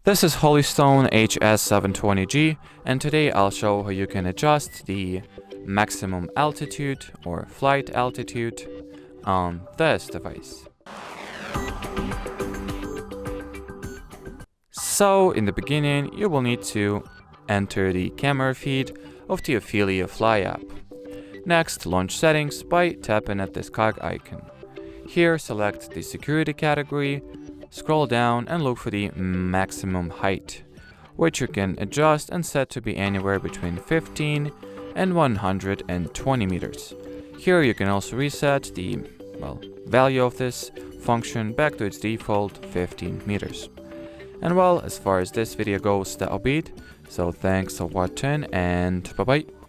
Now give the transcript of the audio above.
This is Holystone HS720G, and today I'll show how you can adjust the maximum altitude or flight altitude on this device. So in the beginning, you will need to enter the camera feed of the Ophelia Fly app. Next, launch settings by tapping at this cog icon. Here, select the security category, scroll down and look for the maximum height, which you can adjust and set to be anywhere between 15 and 120 meters. Here you can also reset the value of this function back to its default 15 meters. And as far as this video goes, that'll be it. So thanks for watching and bye bye.